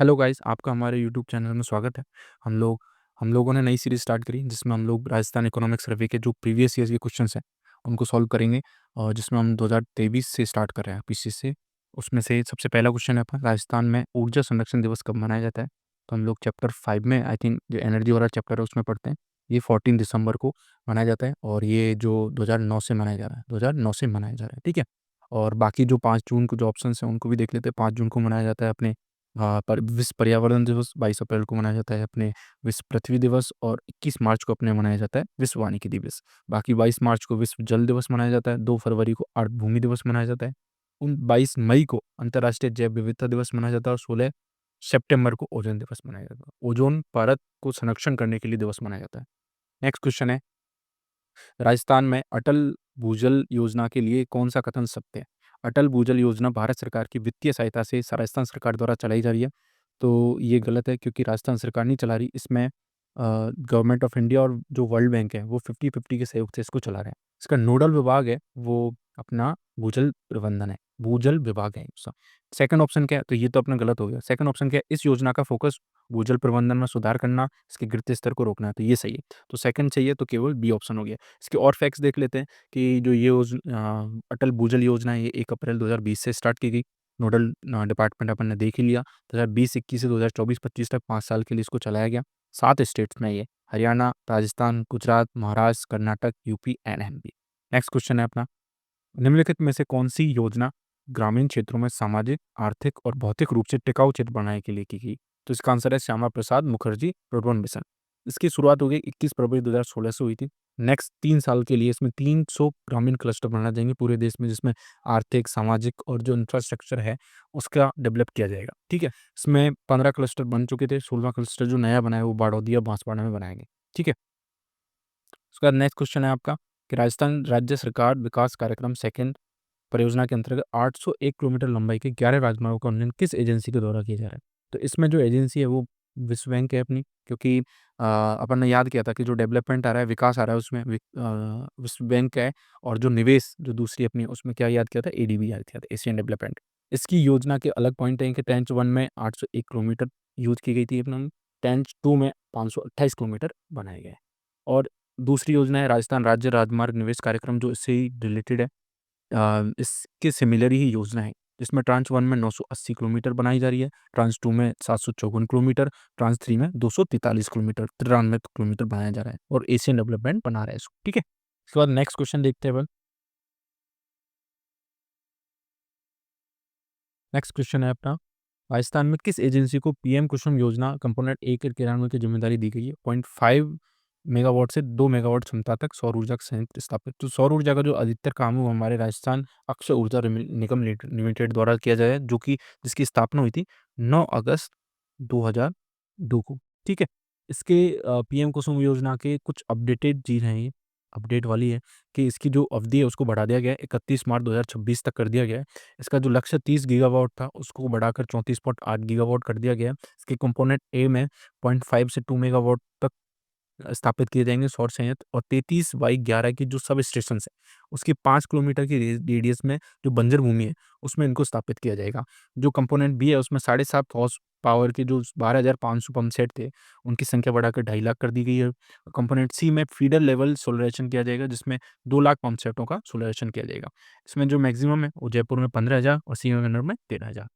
Hello guys, आपका हमारे YouTube channel में स्वागत है। हम लोगों ने नई सीरीज़ स्टार्ट करी जिसमें हम लोग राजस्थान इकोनॉमिक सर्वे के जो प्रीवियस ईयर्स के क्वेश्चंस हैं, उनको सॉल्व करेंगे और जिसमें हम 2023 से स्टार्ट कर रहे हैं पीछे से। उसमें से सबसे पहला क्वेश्चन है अपना, राजस्थान में ऊर्जा संरक्षण दिवस कब मनाया जाता है? तो हम लोग चैप्टर 5 में आई थिंक जो एनर्जी वाला चैप्टर है उसमें पढ़ते हैं। ये 14 दिसंबर को मनाया जाता है और ये जो 2009 से मनाया जा रहा है, 2009 से मनाया जा रहा है, ठीक है? और बाकी जो 5 जून को जो ऑप्शंस हैं उनको भी देख लेते हैं। 5 जून को मनाया जाता है अपने पर विश्व पर्यावरण दिवस, 22 अप्रैल को मनाया जाता है अपने विश्व पृथ्वी दिवस, और 21 मार्च को अपने मनाया जाता है विश्व वानिकी दिवस। बाकी 22 मार्च को विश्व जल दिवस मनाया जाता है, 2 फरवरी को अर्थ भूमि दिवस मनाया जाता है, 22 मई को अंतर्राष्ट्रीय जैव विविधता दिवस मनाया जाता है और 16 सितंबर को ओजोन दिवस मनाया जाता है। ओजोन परत को संरक्षण करने के लिए दिवस मनाया जाता है। नेक्स्ट क्वेश्चन है, राजस्थान में अटल भूजल योजना के लिए कौन सा कथन सत्य है? अटल भूजल योजना भारत सरकार की वित्तीय सहायता से राजस्थान सरकार द्वारा चलाई जा रही है। तो ये गलत है क्योंकि राजस्थान सरकार नहीं चला रही। इसमें गवर्नमेंट ऑफ इंडिया और जो वर्ल्ड बैंक है वो 50-50 के सहयोग से इसको चला रहे हैं। इसका नोडल विभाग है वो अपना भूजल प्रबंधन है, भूजल विभाग है उसका। सेकंड ऑप्शन क्या है? तो ये तो अपना गलत हो गया। सेकंड ऑप्शन क्या है? इस योजना का फोकस भूजल प्रबंधन में सुधार करना, इसके गिरते स्तर को रोकना है, तो ये सही है। तो सेकंड चाहिए तो केवल बी ऑप्शन हो गया। इसके और फैक्ट्स देख लेते हैं कि जो ये अटल भूजल योजना है ये 1 अप्रैल 2020 से स्टार्ट की गई। नोडल डिपार्टमेंट अपन ने देख ही लिया। 2020-21 से 2024-25 तक 5 साल के लिए इसको चलाया गया। 7 स्टेट्स में ये, Haryana, Rajasthan, Gujarat, Maharashtra, Karnataka, UP and MP. Next question है अपना, निम्नलिखित में से कौन-सी योजना ग्रामीण क्षेत्रों में सामाजिक, आर्थिक और भौतिक रूप से टिकाऊ क्षेत्र बनाने के लिए की गई? तो इसका आंसर है श्यामा प्रसाद मुखर्जी रुर्बन मिशन। इसकी शुरुआत हो गई 21 फरवरी 2016 से हुई थी। नेक्स्ट 3 साल के लिए इसमें 300 ग्रामीण क्लस्टर बनाए जाएँगे पूरे देश में, जिसमें आर्थिक, सामाजिक और जो इंफ्रास्ट्रक्चर है उसका डेवलप किया जाएगा, ठीक है? इसमें 15 क्लस्टर बन चुके थे, 16वां क्लस्टर जो नया बना है वो बाड़ौदिया, बांसवाड़ा में बनाएँगे, ठीक है? उसके बाद नेक्स्ट क्वेश्चन है आपका कि राजस्थान राज्य सरकार विकास कार्यक्रम सेकंड परियोजना के अंतर्गत 801 किलोमीटर लंबाई के 11 राजमार्गों का उन्नयन किस एजेंसी के द्वारा किया जा रहा है? तो इसमें जो एजेंसी है वो विश्व बैंक है अपनी, क्योंकि अपन ने याद किया था कि जो डेवलपमेंट आ रहा है, विकास आ रहा है उसमें विश्व बैंक है, और जो निवेश जो दूसरी अपनी है उसमें क्या याद किया था? एडीबी याद किया था, एशियन डेवलपमेंट। इसकी योजना के अलग पॉइंट हैं कि ट्रेंच 1 में 801 किलोमीटर यूज़ की गई थी अपना, ट्रेंच 2 में 528 किलोमीटर बनाए गए। और दूसरी योजना है राजस्थान राज्य राजमार्ग निवेश कार्यक्रम, जो इससे ही रिलेटेड है। इसके सिमिलर ही योजना है, जिसमें ट्रांच 1 में 980 किलोमीटर बनाई जा रही है, ट्रांच 2 में 754 किलोमीटर, ट्रांच 3 में 243 किलोमीटर, 93 किलोमीटर बनाया जा रहा है और एशियन डेवलपमेंट बना रहा है इसको, ठीक है? इसके बाद नेक्स्ट क्वेश्चन देखते हैं अपन। नेक्स्ट क्वेश्चन है अपना, राजस्थान में किस एजेंसी को पीएम कुसुम योजना कंपोनेंट ए के क्रियान्वयन की जिम्मेदारी दी गई है? 0.5 मेगावाट से 2 मेगावाट क्षमता तक सौर ऊर्जा का संयंत्र स्थापित। तो सौर ऊर्जा का जो अधिकतर काम है वो हमारे राजस्थान अक्षय ऊर्जा निगम लिमिटेड द्वारा किया जाए, जो कि जिसकी स्थापना हुई थी 9 अगस्त 2002 को, ठीक है? इसके पीएम कुसुम योजना के कुछ अपडेटेड चीज़ हैं ये, अपडेट वाली है कि इसकी जो अवधि है उसको बढ़ा दिया गया है, 31 मार्च 2026 तक कर दिया गया है। इसका जो लक्ष्य 30 गीगावाट था उसको बढ़ाकर 34.8 गीगावाट कर दिया गया है। इसके कंपोनेंट ए में 0.5 से 2 मेगावाट तक स्थापित किए जाएँगे सौर संयंत्र, और 33/11 की जो सब स्टेशंस हैं, उसके 5 किलोमीटर की रेडियस में जो बंजर भूमि है, उसमें इनको स्थापित किया जाएगा। जो कंपोनेंट बी है उसमें 7.5 हॉर्स पावर के जो 12,500 पंप सेट थे, उनकी संख्या बढ़ाकर 2.5 लाख कर दी गई है। कंपोनेंट सी में फीडर लेवल सोलराइज़ेशन किया जाएगा, जिसमें 2 लाख पंप सेटों का सोलराइज़ेशन किया जाएगा। इसमें जो मैक्सिमम है वो जयपुर में 15,000 और श्रीगंगानगर में 13,000,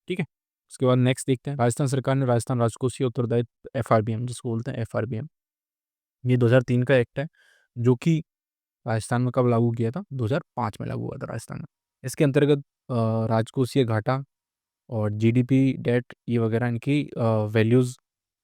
ठीक है? उसके बाद नेक्स्ट देखते हैं, राजस्थान सरकार ने राजस्थान राजकोषीय उत्तरदायित्व एफआरबीएम जिसको बोलते हैं एफआरबीएम, ये 2003 का एक्ट है, जो कि राजस्थान में कब लागू किया था? 2005 में लागू हुआ था राजस्थान में। इसके अंतर्गत राजकोषीय घाटा और जीडीपी, डेट ये वगैरह इनकी वैल्यूज़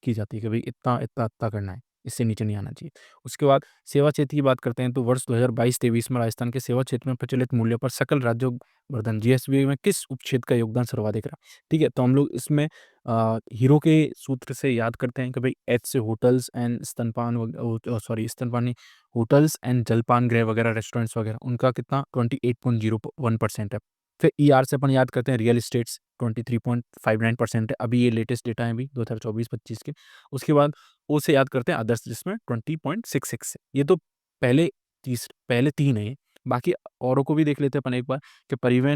की जाती है कि भई इतना, इतना, इतना करना है, इससे नीचे नहीं आना चाहिए। उसके बाद सेवा क्षेत्र की बात करते हैं तो वर्ष 2022-23 में राजस्थान के सेवा क्षेत्र में प्रचलित मूल्य पर सकल राज्यों वर्धन जीएसबी में किस उपक्षेत्र का योगदान सर्वाधिक रहा? ठीक है, तो हम लोग इसमें हीरो के सूत्र से याद करते हैं कि भई एच से होटल्स एंड स्तनपान स्तनपान नहीं, होटल्स एंड जलपान गृह वगैरह, रेस्टोरेंट्स वगैरह, उनका कितना 28.01% है। फिर ईआर से अपन याद करते हैं रियल एस्टेट्स 23.59% है। अभी ये लेटेस्ट डेटा है अभी 2024-25 के। उसके बाद ओ से याद करते हैं अदर्स, जिसमें 20.66 है। ये तो पहले 3 है ये। बाकी औरों को भी देख लेते हैं अपन एक बार कि परिवहन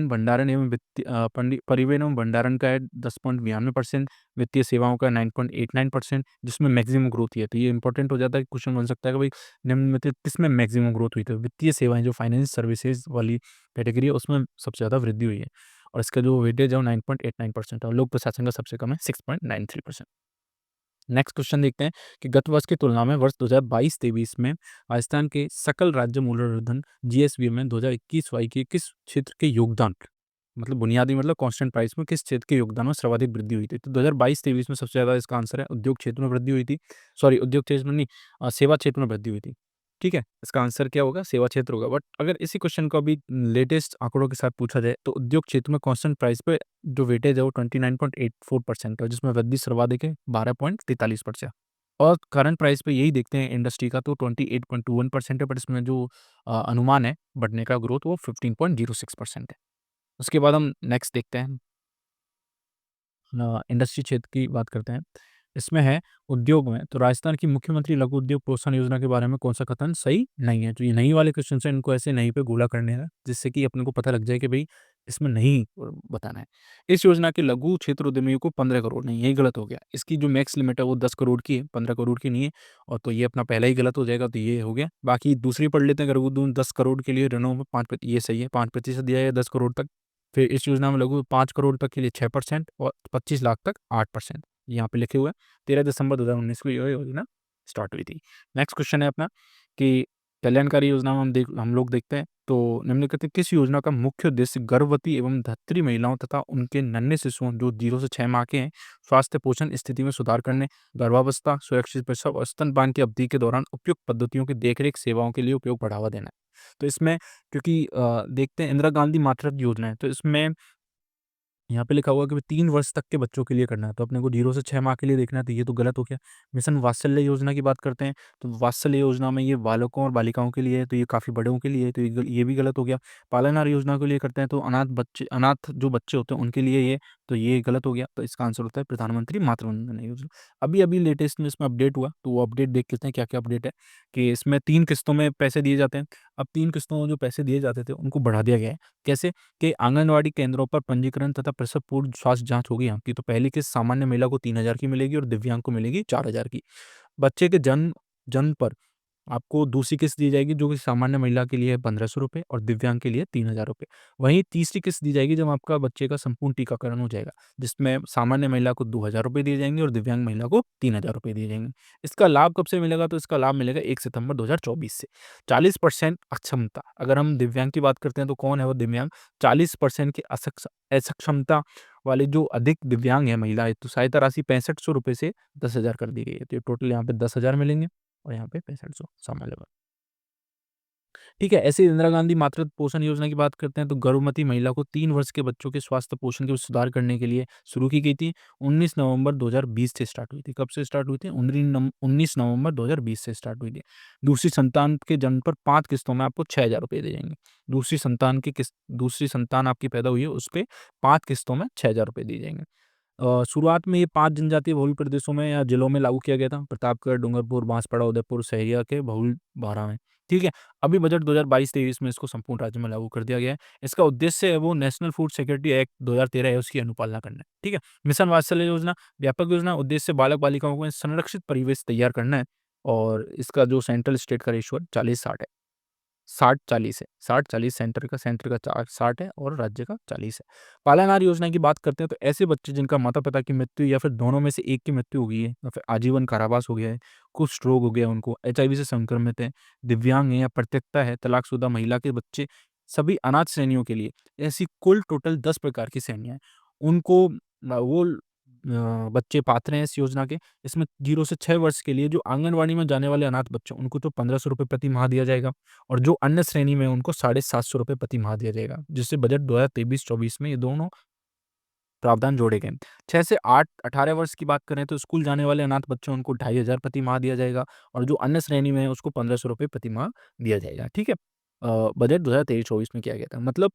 एवं भंडारण का है 10.92%, वित्तीय सेवाओं का 9.89%, जिसमें मैक्सिमम ग्रोथ हुई है। तो ये इंपॉर्टेंट हो जाता है, क्वेश्चन बन सकता है कि भाई निम्न में से किसमें मैक्सिमम ग्रोथ हुई? तो वित्तीय सेवाएँ जो फाइनेंस सर्विसेज़ वाली कैटेगरी है उसमें सबसे ज़्यादा वृद्धि हुई है और इसका जो वेटेज है वो 9.89% है और लोक प्रशासन का सबसे कम है 6.93%। नेक्स्ट क्वेश्चन देखते हैं कि गत वर्ष की तुलना में वर्ष 2022-23 में राजस्थान के सकल राज्य मूल्यवर्धन जीएसबी में 2021-22 के किस क्षेत्र के योगदान, मतलब बुनियादी मतलब कांस्टेंट प्राइस में किस क्षेत्र के योगदान में सर्वाधिक वृद्धि हुई थी? तो 2022-23 में सबसे ज़्यादा इसका आंसर है उद्योग क्षेत्र में वृद्धि हुई थी। सॉरी, उद्योग क्षेत्र में नहीं, सेवा क्षेत्र में वृद्धि हुई थी। ठीक है? इसका आंसर क्या होगा? सेवा क्षेत्र होगा। बट अगर इसी क्वेश्चन को अभी लेटेस्ट आंकड़ों के साथ पूछा जाए तो उद्योग क्षेत्र में कांस्टेंट प्राइस पे जो वेटेज है वो 29.84% है, जिसमें वृद्धि सर्वाधिक है 12.43%। और करंट प्राइस पे यही देखते हैं इंडस्ट्री का तो 28.21% है, बट इसमें जो अनुमान है बढ़ने का ग्रोथ वो 15.06% है। उसके बाद हम नेक्स्ट देखते हैं, इंडस्ट्री क्षेत्र की बात करते हैं। इसमें है उद्योग में, तो राजस्थान की मुख्यमंत्री लघु उद्योग प्रोत्साहन योजना के बारे में कौन-सा कथन सही नहीं है? तो ये नहीं वाले क्वेश्चन हैं, इनको ऐसे नहीं पे गोला करने हैं, जिससे कि अपने को पता लग जाए कि भई इसमें नहीं बताना है। इस योजना के लघु क्षेत्र उद्यमियों को 15 करोड़ नहीं, यही गलत हो गया। इसकी जो मैक्स लिमिट है वो 10 करोड़ की है, 15 करोड़ की नहीं है और तो ये अपना पहला ही गलत हो जाएगा, तो ये हो गया। बाकी दूसरी पढ़ लेते हैं, लघु उद्यम 10 करोड़ के लिए ऋणों में 5 ये सही है, 5% दिया है 10 करोड़ तक। फिर इस योजना में लघु 5 करोड़ तक के लिए 6% और 25 लाख तक 8%, यहाँ पे लिखे हुए हैं। 13 दिसंबर 2019 को ये योजना स्टार्ट हुई थी। नेक्स्ट क्वेश्चन है अपना कि कल्याणकारी योजना में हम लोग देखते हैं तो निम्नलिखित किस योजना का मुख्य उद्देश्य गर्भवती एवं धात्री महिलाओं तथा उनके नन्हे शिशुओं जो 0 से 6 माह के हैं, स्वास्थ्य पोषण स्थिति में सुधार करने, गर्भावस्था, सुरक्षित प्रसव और स्तनपान की अवधि के दौरान उपयुक्त पद्धतियों की देखरेख सेवाओं के लिए उपयोग बढ़ावा देना है। तो इसमें क्योंकि देखते हैं इंदिरा गांधी मातृत्व योजना है, तो इसमें यहाँ पे लिखा हुआ है कि 3 वर्ष तक के बच्चों के लिए करना है, तो अपने को 0 से 6 माह के लिए देखना है, तो ये तो गलत हो गया। मिशन वात्सल्य योजना की बात करते हैं, तो वात्सल्य योजना में ये बालकों और बालिकाओं के लिए है, तो ये काफ़ी बड़ों के लिए है, तो ये भी गलत हो गया। पालनहार योजना के लिए करते हैं, तो अनाथ जो बच्चे होते हैं उनके लिए ये, तो ये गलत हो गया। तो इसका आंसर होता है प्रधानमंत्री मातृ वंदना योजना। अभी-अभी लेटेस्ट में इसमें अपडेट हुआ, तो वो अपडेट देख लेते हैं क्या-क्या अपडेट है, कि इसमें 3 किस्तों में पैसे दिए जाते हैं। अब 3 किस्तों में जो पैसे दिए जाते थे, उनको बढ़ा दिया गया है। कैसे? कि आंगनवाड़ी केंद्रों पर पंजीकरण तथा प्रसव पूर्व स्वास्थ्य जाँच होगी आपकी, तो पहली किस्त सामान्य महिला को 3,000 की मिलेगी और दिव्यांग को मिलेगी 4,000 की। बच्चे के जन्म जन्म पर आपको दूसरी किस्त दी जाएगी जो कि सामान्य महिला के लिए है ₹1,500 और दिव्यांग के लिए ₹3,000। वहीं तीसरी किस्त दी जाएगी जब आपका बच्चे का संपूर्ण टीकाकरण हो जाएगा, जिसमें सामान्य महिला को ₹2,000 दिए जाएँगे और दिव्यांग महिला को ₹3,000 दिए जाएँगे। इसका लाभ कब से मिलेगा? तो इसका लाभ मिलेगा 1 सितंबर 2024 से। 40% अक्षमता, अगर हम दिव्यांग की बात करते हैं तो कौन है वो दिव्यांग? 40% की असक्षमता वाले जो अधिक दिव्यांग है महिलाएँ, तो सहायता राशि ₹6500 से 10,000 कर दी गई है। तो ये टोटल यहाँ पे 10,000 मिलेंगे और यहाँ पे 6500 सामान्य वर्ग। ठीक है, ऐसे ही इंदिरा गांधी मातृत्व पोषण योजना की बात करते हैं तो गर्भवती महिला को 3 वर्ष के बच्चों के स्वास्थ्य पोषण के सुधार करने के लिए शुरू की गई थी। 19 नवंबर 2020 से स्टार्ट हुई थी। कब से स्टार्ट हुई थी? 19 नवंबर 2020 से स्टार्ट हुई थी। दूसरी संतान के जन्म पर 5 किस्तों में आपको ₹6,000 दिए जाएँगे। दूसरी संतान आपकी पैदा हुई है, उस पे 5 किस्तों में ₹6,000 दिए जाएँगे। शुरुआत में ये 5 जनजातीय बहुल प्रदेशों में या जिलों में लागू किया गया था, प्रतापगढ़, डूंगरपुर, बांसवाड़ा, उदयपुर, सहरिया के बहुल 12 में, ठीक है? अभी बजट 2022-23 में इसको संपूर्ण राज्य में लागू कर दिया गया है। इसका उद्देश्य है वो नेशनल फूड सिक्योरिटी एक्ट 2013 है, उसकी अनुपालना करना है, ठीक है? मिशन वात्सल्य योजना, व्यापक योजना, उद्देश्य बालक-बालिकाओं को संरक्षित परिवेश तैयार करना है और इसका जो सेंट्रल स्टेट का रेशियो है 40-60 है। 60-40 है, 60-40 सेंटर का 60 है और राज्य का 40 है। पालनहार योजना की बात करते हैं तो ऐसे बच्चे जिनका माता-पिता की मृत्यु या फिर दोनों में से एक की मृत्यु हो गई है या फिर आजीवन कारावास हो गया है, कुष्ठ रोग हो गया उनको, एचआईवी से संक्रमित हैं, दिव्यांग हैं या परित्यक्ता है, तलाकशुदा महिला के बच्चे, सभी अनाथ श्रेणियों के लिए ऐसी कुल टोटल 10 प्रकार की श्रेणियाँ हैं। उनको बच्चे पात्र हैं इस योजना के। इसमें 0 से 6 वर्ष के लिए जो आंगनवाड़ी में जाने वाले अनाथ बच्चे, उनको तो ₹1,500 प्रति माह दिया जाएगा और जो अन्य श्रेणी में उनको ₹750 प्रति माह दिया जाएगा, जिससे बजट 2023-24 में ये दोनों प्रावधान जोड़े गए। 6 से 8 18 वर्ष की बात करें तो स्कूल जाने वाले अनाथ बच्चे उनको 2,500 प्रति माह दिया जाएगा और जो अन्य श्रेणी में है उसको ₹1,500 प्रति माह दिया जाएगा, ठीक है? बजट 2023-24 में किया गया था। मतलब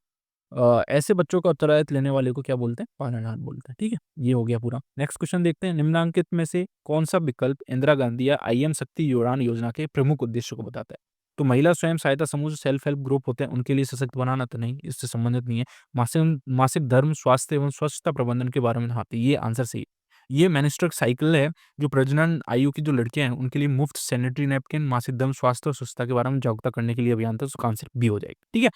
ऐसे बच्चों का उत्तरायित्व लेने वाले को क्या बोलते हैं? पालनहार बोलते हैं, ठीक है? ये हो गया पूरा। नेक्स्ट क्वेश्चन देखते हैं, निम्नांकित में से कौन-सा विकल्प इंदिरा गांधी या आईएम शक्ति उड़ान योजना के प्रमुख उद्देश्य को बताता है? तो महिला स्वयं सहायता समूह जो सेल्फ हेल्प ग्रुप होते हैं, उनके लिए सशक्त बनाना तो नहीं, इससे संबंधित नहीं है। मासिक मासिक धर्म, स्वास्थ्य एवं स्वच्छता प्रबंधन के बारे में हाँ, तो ये आंसर सही है। ये मेंस्ट्रुअल साइकिल है, जो प्रजनन आयु की जो लड़कियाँ हैं, उनके लिए मुफ्त सैनिटरी नैपकिन, मासिक धर्म, स्वास्थ्य और स्वच्छता के बारे में जागरूकता करने के लिए अभियान था, उसका आंसर बी हो जाएगा। ठीक है?